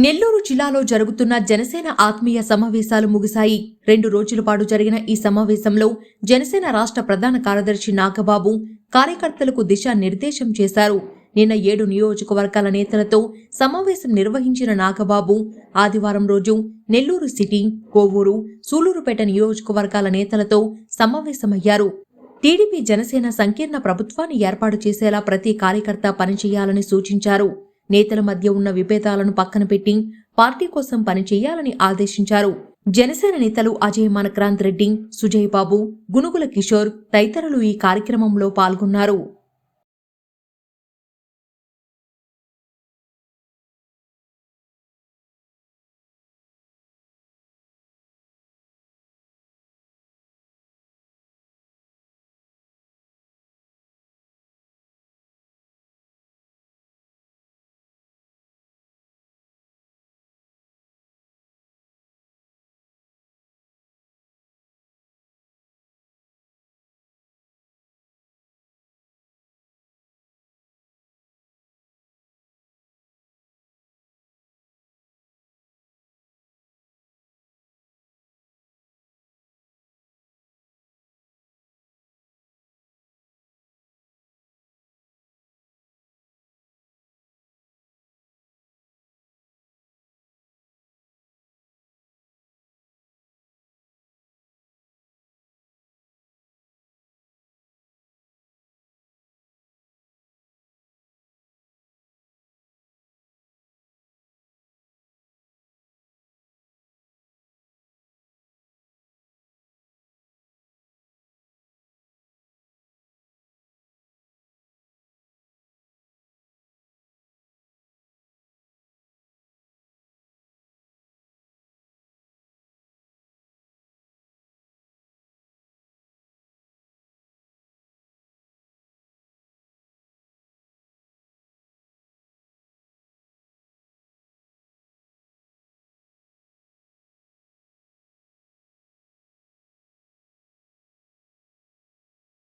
నెల్లూరు జిల్లాలో జరుగుతున్న జనసేన ఆత్మీయ సమావేశాలు ముగిశాయి. 2 రోజుల పాటు జరిగిన ఈ సమావేశంలో జనసేన రాష్ట్ర ప్రధాన కార్యదర్శి నాగబాబు కార్యకర్తలకు దిశానిర్దేశం చేశారు. నిన్న 7 నియోజకవర్గాల నేతలతో సమావేశం నిర్వహించిన నాగబాబు ఆదివారం రోజు నెల్లూరు సిటీ, కోవూరు, సూలూరుపేట నియోజకవర్గాల నేతలతో సమావేశమయ్యారు. టీడీపీ జనసేన సంకీర్ణ ప్రభుత్వాన్ని ఏర్పాటు చేసేలా ప్రతి కార్యకర్త పనిచేయాలని సూచించారు. నేతల మధ్య ఉన్న విభేదాలను పక్కన పెట్టి పార్టీ కోసం పనిచేయాలని ఆదేశించారు. జనసేన నేతలు అజయ్ మనక్రాంత్ రెడ్డి, సుజయ్ బాబు, గునుగుల కిషోర్ తదితరులు ఈ కార్యక్రమంలో పాల్గొన్నారు.